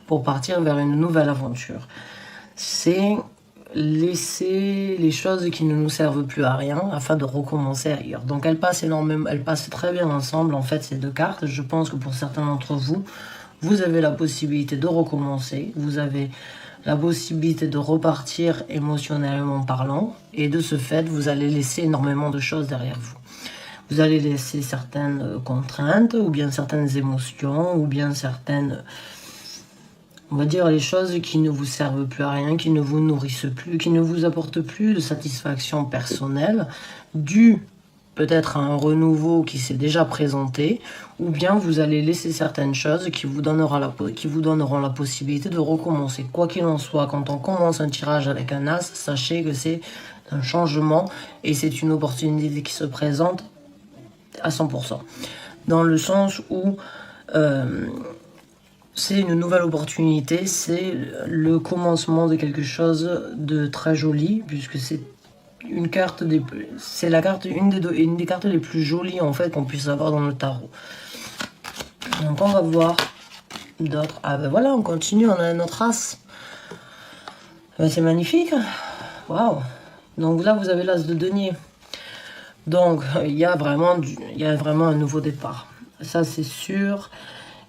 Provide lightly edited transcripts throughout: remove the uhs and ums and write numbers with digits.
pour partir vers une nouvelle aventure. C'est laisser les choses qui ne nous servent plus à rien afin de recommencer ailleurs. Donc elles passent énormément, elles passent très bien ensemble en fait ces deux cartes. Je pense que pour certains d'entre vous, vous avez la possibilité de recommencer, vous avez la possibilité de repartir émotionnellement parlant, et de ce fait, vous allez laisser énormément de choses derrière vous. Vous allez laisser certaines contraintes, ou bien certaines émotions, ou bien certaines, on va dire, les choses qui ne vous servent plus à rien, qui ne vous nourrissent plus, qui ne vous apportent plus de satisfaction personnelle, due peut-être à un renouveau qui s'est déjà présenté, ou bien vous allez laisser certaines choses qui vous donneront la possibilité de recommencer. Quoi qu'il en soit, quand on commence un tirage avec un as, sachez que c'est un changement et c'est une opportunité qui se présente à 100%. Dans le sens où c'est une nouvelle opportunité, c'est le commencement de quelque chose de très joli, puisque c'est une carte c'est la carte, une des cartes les plus jolies en fait qu'on puisse avoir dans le tarot. Donc on va voir d'autres. Ah ben voilà, on continue, on a notre as. Ben, c'est magnifique. Waouh. Donc là vous avez l'as de denier. Donc il y a vraiment un nouveau départ. Ça c'est sûr.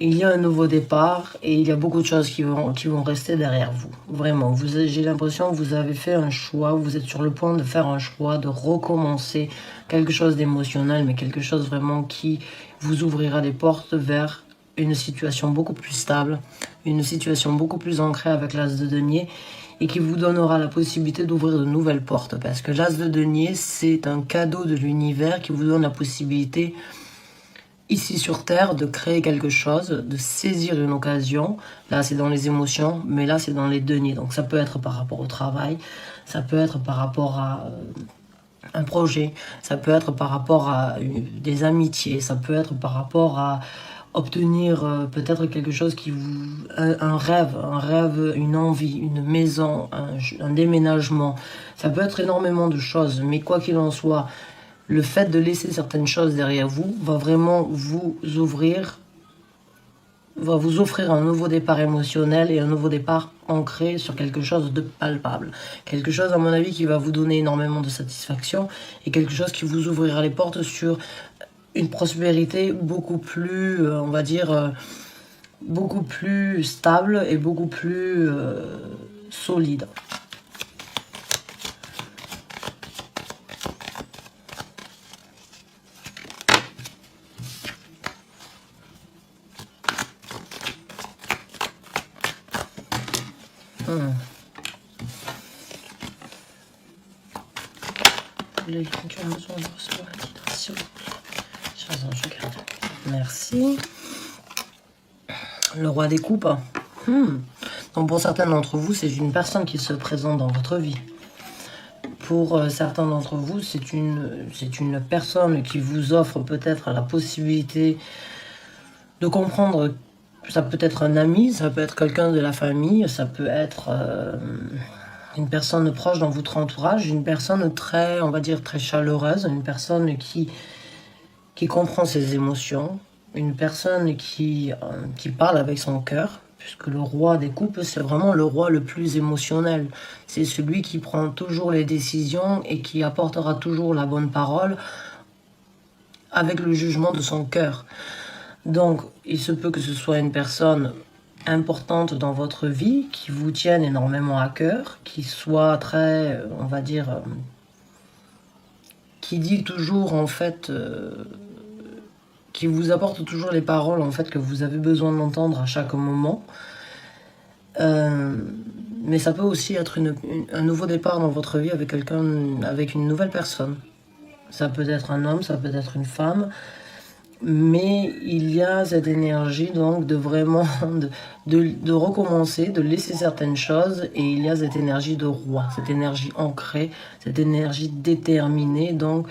Il y a un nouveau départ et il y a beaucoup de choses qui vont rester derrière vous. Vraiment, j'ai l'impression que vous avez fait un choix, vous êtes sur le point de faire un choix, de recommencer quelque chose d'émotionnel, mais quelque chose vraiment qui vous ouvrira des portes vers une situation beaucoup plus stable, une situation beaucoup plus ancrée avec l'as de denier et qui vous donnera la possibilité d'ouvrir de nouvelles portes. Parce que l'as de denier, c'est un cadeau de l'univers qui vous donne la possibilité ici sur Terre, de créer quelque chose, de saisir une occasion. Là, c'est dans les émotions, mais là, c'est dans les deniers. Donc, ça peut être par rapport au travail, ça peut être par rapport à un projet, ça peut être par rapport à des amitiés, ça peut être par rapport à obtenir peut-être quelque chose qui vous... un rêve, une envie, une maison, un déménagement. Ça peut être énormément de choses, mais quoi qu'il en soit, le fait de laisser certaines choses derrière vous va vraiment vous offrir un nouveau départ émotionnel et un nouveau départ ancré sur quelque chose de palpable. Quelque chose, à mon avis, qui va vous donner énormément de satisfaction et quelque chose qui vous ouvrira les portes sur une prospérité beaucoup plus, on va dire, beaucoup plus stable et beaucoup plus solide. Les gens qui ont besoin de recevoir la titre, s'il vous plaît. Merci. Le roi des coupes. Donc pour certains d'entre vous, c'est une personne qui se présente dans votre vie. Pour certains d'entre vous, c'est une personne qui vous offre peut-être la possibilité de comprendre. Ça peut être un ami, ça peut être quelqu'un de la famille, ça peut être une personne proche dans votre entourage, une personne très, on va dire, très chaleureuse, une personne qui comprend ses émotions, une personne qui parle avec son cœur, puisque le roi des coupes, c'est vraiment le roi le plus émotionnel. C'est celui qui prend toujours les décisions et qui apportera toujours la bonne parole avec le jugement de son cœur. Donc, il se peut que ce soit une personne importante dans votre vie, qui vous tienne énormément à cœur, qui soit très, on va dire, qui dit toujours, en fait, qui vous apporte toujours les paroles, en fait, que vous avez besoin d'entendre à chaque moment. Mais ça peut aussi être un nouveau départ dans votre vie avec quelqu'un, avec une nouvelle personne. Ça peut être un homme, ça peut être une femme. Mais il y a cette énergie donc de vraiment de recommencer, de laisser certaines choses, et il y a cette énergie de roi, cette énergie ancrée, cette énergie déterminée, donc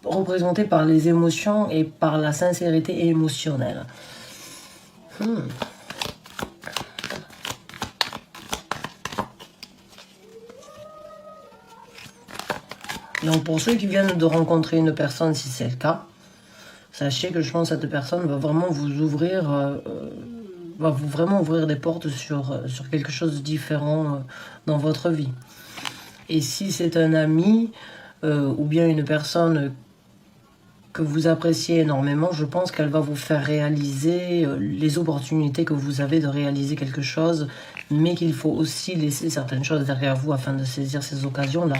représentée par les émotions et par la sincérité émotionnelle. Donc pour ceux qui viennent de rencontrer une personne, si c'est le cas, Sachez que je pense que cette personne va vraiment vous ouvrir, va vous vraiment ouvrir des portes sur quelque chose de différent dans votre vie. Et si c'est un ami ou bien une personne que vous appréciez énormément, je pense qu'elle va vous faire réaliser les opportunités que vous avez de réaliser quelque chose, mais qu'il faut aussi laisser certaines choses derrière vous afin de saisir ces occasions-là.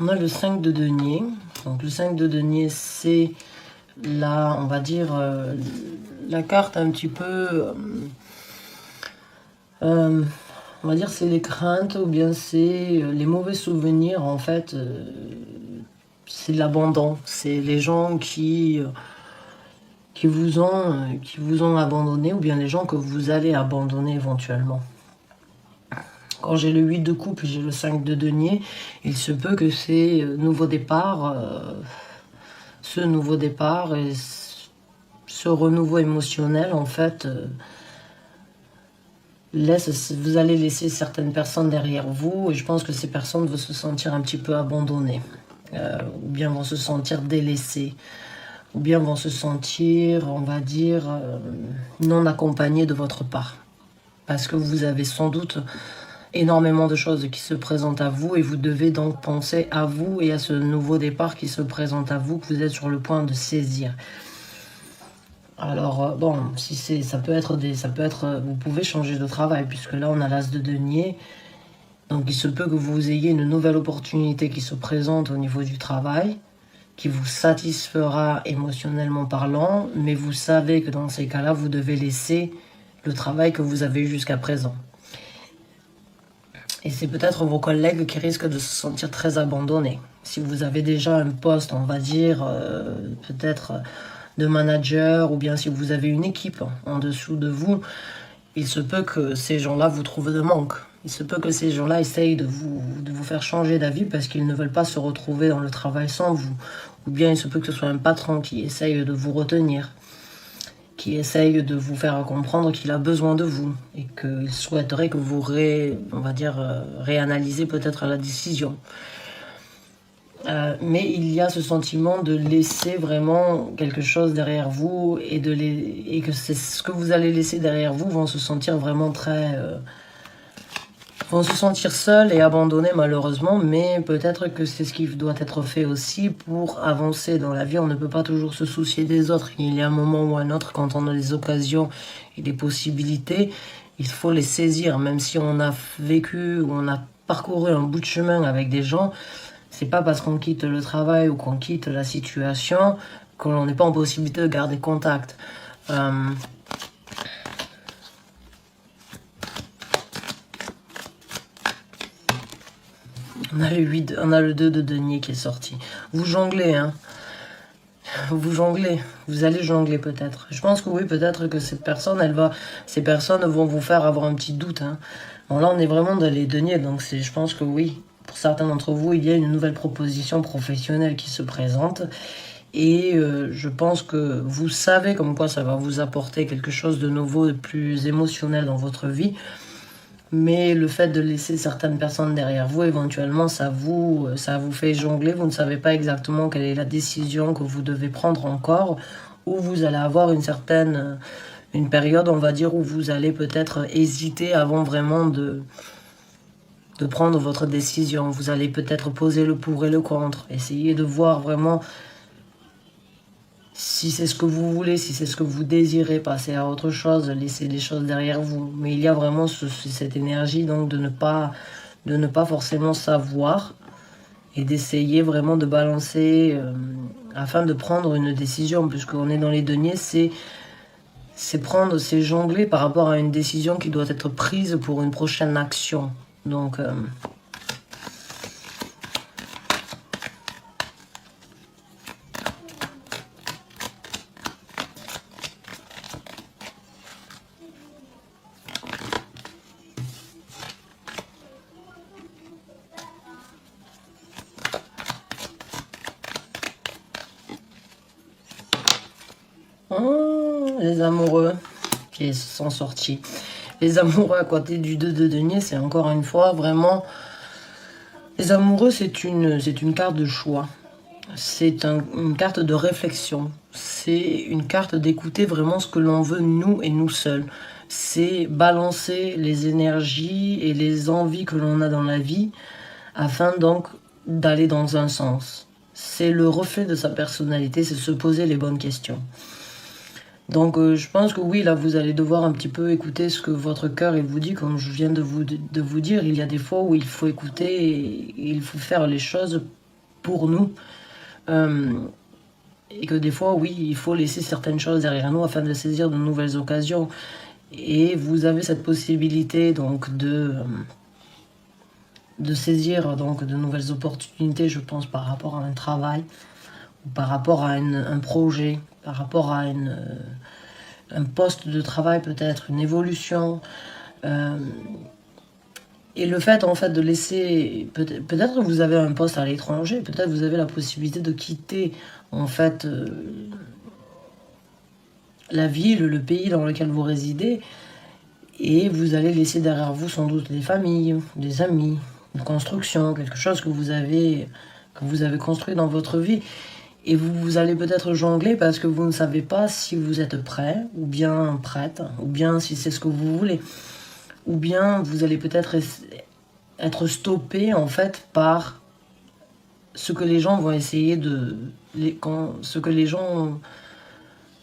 On a le 5 de denier. Donc le 5 de denier, c'est là, on va dire, la carte un petit peu... on va dire c'est les craintes ou bien c'est les mauvais souvenirs. En fait, c'est l'abandon. C'est les gens qui vous ont abandonné ou bien les gens que vous allez abandonner éventuellement. Quand j'ai le 8 de coupe et j'ai le 5 de denier, il se peut que ces nouveaux départs, ce nouveau départ et ce renouveau émotionnel, en fait, vous allez laisser certaines personnes derrière vous et je pense que ces personnes vont se sentir un petit peu abandonnées, ou bien vont se sentir délaissées, ou bien vont se sentir, on va dire, non accompagnées de votre part. Parce que vous avez sans doute énormément de choses qui se présentent à vous et vous devez donc penser à vous et à ce nouveau départ qui se présente à vous, que vous êtes sur le point de saisir. Alors bon, si ça peut être vous pouvez changer de travail puisque là on a l'as de denier. Donc il se peut que vous ayez une nouvelle opportunité qui se présente au niveau du travail, qui vous satisfera émotionnellement parlant, mais vous savez que dans ces cas-là, vous devez laisser le travail que vous avez eu jusqu'à présent. Et c'est peut-être vos collègues qui risquent de se sentir très abandonnés. Si vous avez déjà un poste, on va dire, peut-être de manager, ou bien si vous avez une équipe en dessous de vous, il se peut que ces gens-là vous trouvent de manque. Il se peut que ces gens-là essayent de vous faire changer d'avis parce qu'ils ne veulent pas se retrouver dans le travail sans vous. Ou bien il se peut que ce soit un patron qui essaye de vous retenir, qui essaye de vous faire comprendre qu'il a besoin de vous et qu'il souhaiterait que vous réanalysez peut-être la décision. Mais il y a ce sentiment de laisser vraiment quelque chose derrière vous et que c'est ce que vous allez laisser derrière vous vont se sentir vraiment vont se sentir seuls et abandonnés malheureusement, mais peut-être que c'est ce qui doit être fait aussi pour avancer dans la vie. On ne peut pas toujours se soucier des autres. Il y a un moment ou un autre, quand on a des occasions et des possibilités, il faut les saisir. Même si on a vécu ou on a parcouru un bout de chemin avec des gens, c'est pas parce qu'on quitte le travail ou qu'on quitte la situation qu'on n'est pas en possibilité de garder contact. On a le 2 de denier qui est sorti. Vous jonglez, hein. Vous jonglez. Vous allez jongler peut-être. Je pense que oui, peut-être que ces personnes vont vous faire avoir un petit doute, hein. Bon, là, on est vraiment dans les deniers, donc je pense que oui. Pour certains d'entre vous, il y a une nouvelle proposition professionnelle qui se présente. Et je pense que vous savez comme quoi ça va vous apporter quelque chose de nouveau, de plus émotionnel dans votre vie. Mais le fait de laisser certaines personnes derrière vous, éventuellement, ça vous fait jongler. Vous ne savez pas exactement quelle est la décision que vous devez prendre encore. Ou vous allez avoir une période, on va dire, où vous allez peut-être hésiter avant vraiment de prendre votre décision. Vous allez peut-être poser le pour et le contre. Essayez de voir vraiment si c'est ce que vous voulez, si c'est ce que vous désirez, passer à autre chose, laisser les choses derrière vous. Mais il y a vraiment cette énergie donc de ne pas forcément savoir et d'essayer vraiment de balancer afin de prendre une décision, puisqu'on est dans les deniers, c'est jongler par rapport à une décision qui doit être prise pour une prochaine action. Donc les amoureux qui sont sortis. Les amoureux à côté du 2 de denier, c'est encore une fois vraiment... Les amoureux, c'est une carte de choix. C'est une carte de réflexion. C'est une carte d'écouter vraiment ce que l'on veut, nous et nous seuls. C'est balancer les énergies et les envies que l'on a dans la vie afin donc d'aller dans un sens. C'est le reflet de sa personnalité, c'est se poser les bonnes questions. Donc je pense que oui, là vous allez devoir un petit peu écouter ce que votre cœur il vous dit, comme je viens de vous dire. Il y a des fois où il faut écouter et il faut faire les choses pour nous. Et que des fois, oui, il faut laisser certaines choses derrière nous afin de saisir de nouvelles occasions. Et vous avez cette possibilité donc de saisir donc de nouvelles opportunités, je pense, par rapport à un travail, ou par rapport à un projet, par rapport à un poste de travail peut-être, une évolution. Et le fait en fait de laisser, peut-être que vous avez un poste à l'étranger, peut-être vous avez la possibilité de quitter en fait la ville, le pays dans lequel vous résidez, et vous allez laisser derrière vous sans doute des familles, des amis, une construction, quelque chose que vous avez construit dans votre vie. Et vous allez peut-être jongler parce que vous ne savez pas si vous êtes prêt, ou bien prête, ou bien si c'est ce que vous voulez. Ou bien vous allez peut-être être stoppé en fait par ce que les gens vont essayer de...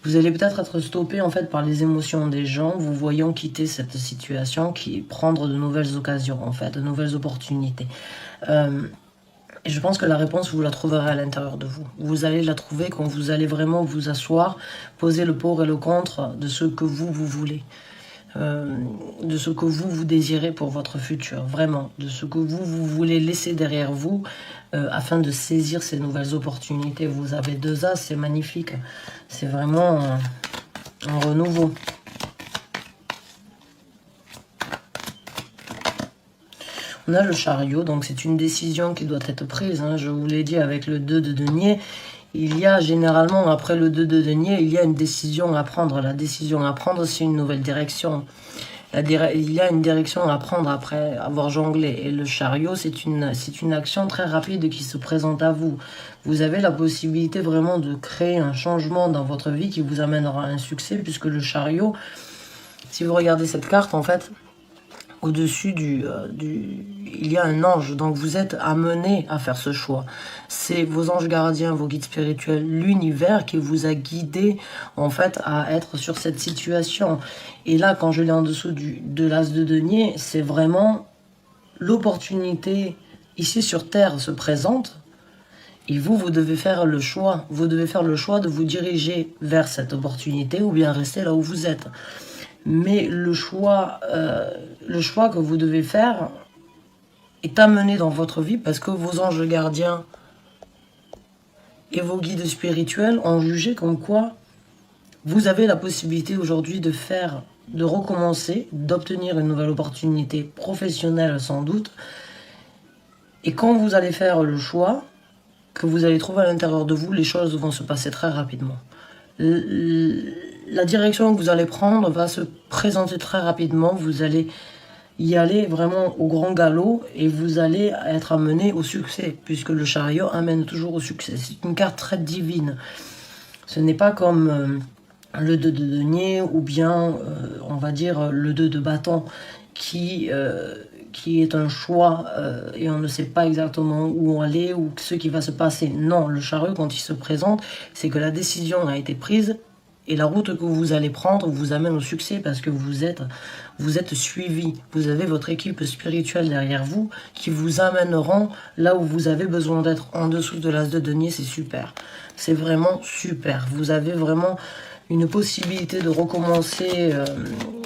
Vous allez peut-être être stoppé en fait par les émotions des gens, vous voyant quitter cette situation, prendre de nouvelles occasions en fait, de nouvelles opportunités. Et je pense que la réponse, vous la trouverez à l'intérieur de vous. Vous allez la trouver quand vous allez vraiment vous asseoir, poser le pour et le contre de ce que vous voulez. De ce que vous désirez pour votre futur, vraiment, de ce que vous voulez laisser derrière vous afin de saisir ces nouvelles opportunités. Vous avez 2 as, c'est magnifique, c'est vraiment un renouveau. On a le chariot, donc c'est une décision qui doit être prise, hein, je vous l'ai dit avec le 2 de denier. Il y a généralement, après le 2 de denier, il y a une décision à prendre. La décision à prendre, c'est une nouvelle direction. Il y a une direction à prendre après avoir jonglé. Et le chariot, c'est une action très rapide qui se présente à vous. Vous avez la possibilité vraiment de créer un changement dans votre vie qui vous amènera à un succès, puisque le chariot, si vous regardez cette carte, en fait, au-dessus il y a un ange, donc vous êtes amené à faire ce choix. C'est vos anges gardiens, vos guides spirituels, l'univers qui vous a guidé en fait à être sur cette situation. Et là, quand je l'ai en dessous de l'as de denier, c'est vraiment l'opportunité ici sur Terre se présente. Et vous devez faire le choix. Vous devez faire le choix de vous diriger vers cette opportunité ou bien rester là où vous êtes. Mais le choix que vous devez faire est amené dans votre vie parce que vos anges gardiens et vos guides spirituels ont jugé comme quoi vous avez la possibilité aujourd'hui de recommencer, d'obtenir une nouvelle opportunité professionnelle sans doute. Et quand vous allez faire le choix que vous allez trouver à l'intérieur de vous, les choses vont se passer très rapidement. La direction que vous allez prendre va se présenter très rapidement. Vous allez y aller vraiment au grand galop et vous allez être amené au succès, puisque le chariot amène toujours au succès. C'est une carte très divine. Ce n'est pas comme le 2 de denier ou bien, on va dire, le 2 de bâton qui est un choix et on ne sait pas exactement où aller ou ce qui va se passer. Non, le chariot, quand il se présente, c'est que la décision a été prise et la route que vous allez prendre vous amène au succès parce que vous êtes suivi. Vous avez votre équipe spirituelle derrière vous qui vous amèneront là où vous avez besoin d'être. En dessous de l'as de denier, c'est super. C'est vraiment super. Vous avez vraiment une possibilité de recommencer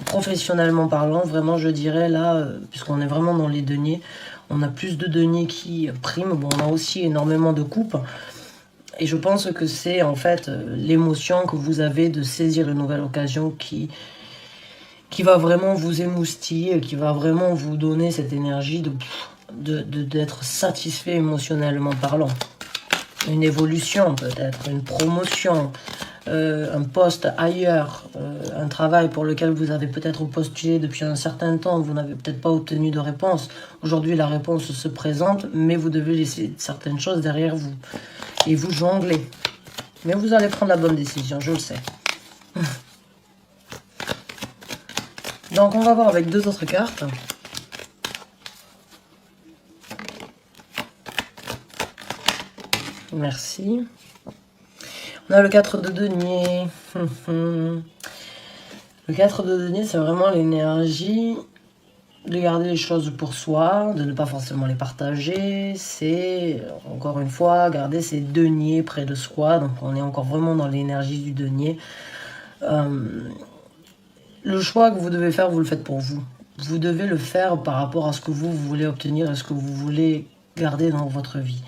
professionnellement parlant. Vraiment, je dirais là, puisqu'on est vraiment dans les deniers, on a plus de deniers qui priment. Bon, on a aussi énormément de coupes. Et je pense que c'est en fait l'émotion que vous avez de saisir une nouvelle occasion qui va vraiment vous émoustiller, qui va vraiment vous donner cette énergie d'être satisfait émotionnellement parlant. Une évolution peut-être, une promotion, un poste ailleurs, un travail pour lequel vous avez peut-être postulé depuis un certain temps, vous n'avez peut-être pas obtenu de réponse. Aujourd'hui, la réponse se présente, mais vous devez laisser certaines choses derrière vous et vous jongler. Mais vous allez prendre la bonne décision, je le sais. Donc, on va voir avec 2 autres cartes. Merci. On a le 4 de denier. Le 4 de denier, c'est vraiment l'énergie de garder les choses pour soi, de ne pas forcément les partager. C'est, encore une fois, garder ses deniers près de soi. Donc, on est encore vraiment dans l'énergie du denier. Le choix que vous devez faire, vous le faites pour vous. Vous devez le faire par rapport à ce que vous voulez obtenir et ce que vous voulez garder dans votre vie.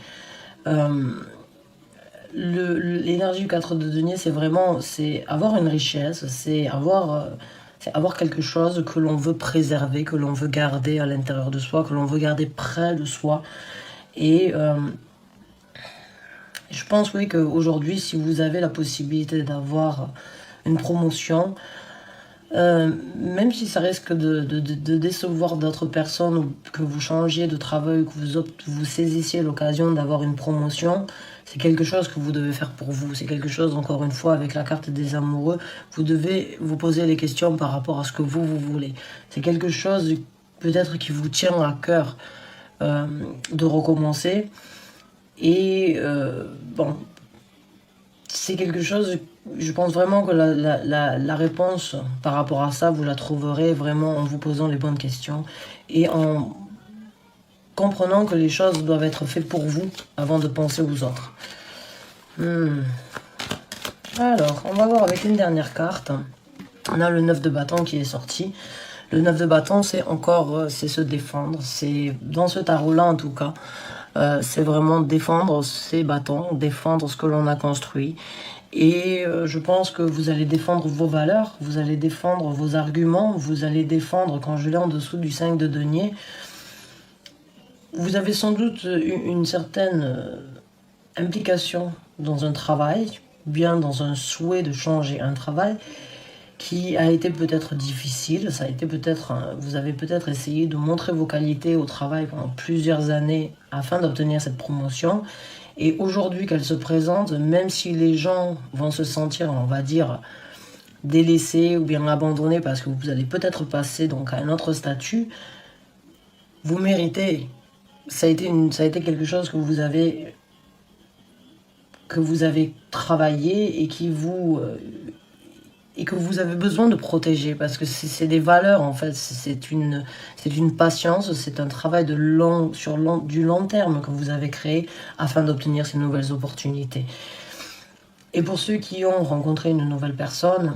L'énergie du 4 de denier, c'est vraiment avoir une richesse, c'est avoir quelque chose que l'on veut préserver, que l'on veut garder à l'intérieur de soi, que l'on veut garder près de soi. Et je pense, oui, qu'aujourd'hui, si vous avez la possibilité d'avoir une promotion, même si ça risque de décevoir d'autres personnes, ou que vous changiez de travail, ou que vous saisissiez l'occasion d'avoir une promotion, c'est quelque chose que vous devez faire pour vous. C'est quelque chose, encore une fois, avec la carte des amoureux, vous devez vous poser les questions par rapport à ce que vous voulez. C'est quelque chose peut-être qui vous tient à cœur de recommencer. Et bon, c'est quelque chose, je pense vraiment que la réponse par rapport à ça, vous la trouverez vraiment en vous posant les bonnes questions et en comprenant que les choses doivent être faites pour vous avant de penser aux autres. Alors, on va voir avec une dernière carte. On a le 9 de bâton qui est sorti. Le 9 de bâton, c'est se défendre. C'est dans ce tarot-là, en tout cas, c'est vraiment défendre ses bâtons, défendre ce que l'on a construit. Et je pense que vous allez défendre vos valeurs, vous allez défendre vos arguments, vous allez défendre, quand je l'ai en dessous du 5 de denier, vous avez sans doute une certaine implication dans un travail, bien dans un souhait de changer un travail qui a été peut-être difficile, ça a été vous avez peut-être essayé de montrer vos qualités au travail pendant plusieurs années afin d'obtenir cette promotion. Et aujourd'hui qu'elle se présente, même si les gens vont se sentir, on va dire, délaissés ou bien abandonnés parce que vous allez peut-être passer donc à un autre statut, vous méritez. Ça a été quelque chose que vous avez travaillé et que vous avez besoin de protéger, parce que c'est des valeurs, en fait, c'est une patience, c'est un travail du long terme que vous avez créé afin d'obtenir ces nouvelles opportunités. Et pour ceux qui ont rencontré une nouvelle personne,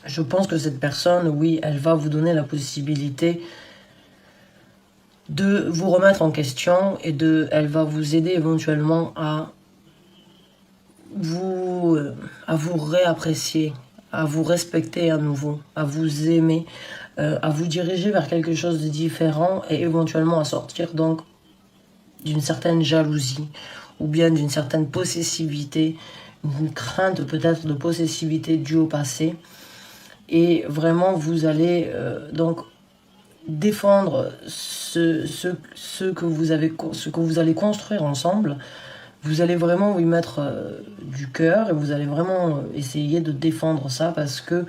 je pense que cette personne, oui, elle va vous donner la possibilité de vous remettre en question et elle va vous aider éventuellement à vous réapprécier, à vous respecter à nouveau, à vous aimer, à vous diriger vers quelque chose de différent et éventuellement à sortir donc d'une certaine jalousie ou bien d'une certaine possessivité, une crainte peut-être de possessivité due au passé. Et vraiment, vous allez donc défendre ce que vous allez construire ensemble. Vous allez vraiment y mettre du cœur et vous allez vraiment essayer de défendre ça parce que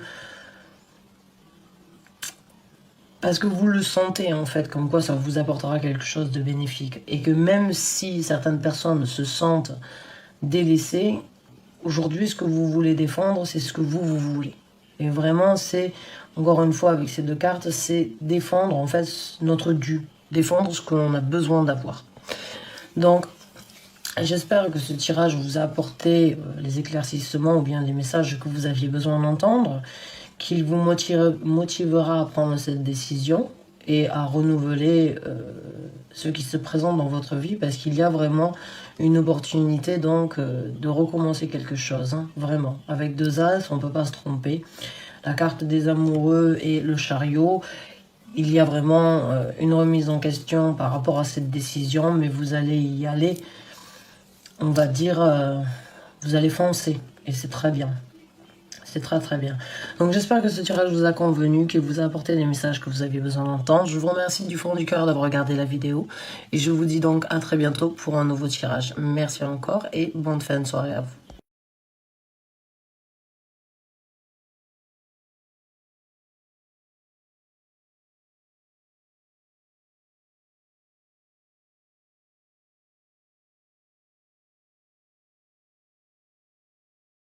vous le sentez en fait, comme quoi ça vous apportera quelque chose de bénéfique. Et que même si certaines personnes se sentent délaissées, aujourd'hui ce que vous voulez défendre, c'est ce que vous voulez. Et vraiment, c'est, encore une fois avec ces 2 cartes, c'est défendre en fait notre dû, défendre ce que l'on a besoin d'avoir. Donc, j'espère que ce tirage vous a apporté les éclaircissements ou bien les messages que vous aviez besoin d'entendre, qu'il vous motivera à prendre cette décision et à renouveler ce qui se présente dans votre vie, parce qu'il y a vraiment une opportunité donc de recommencer quelque chose, hein, vraiment. Avec 2 as, on ne peut pas se tromper. La carte des amoureux et le chariot, il y a vraiment une remise en question par rapport à cette décision, mais vous allez y aller, on va dire, vous allez foncer, et c'est très bien. c'est très très bien. Donc j'espère que ce tirage vous a convenu, qu'il vous a apporté les messages que vous aviez besoin d'entendre. Je vous remercie du fond du cœur d'avoir regardé la vidéo et je vous dis donc à très bientôt pour un nouveau tirage. Merci encore et bonne fin de soirée à vous.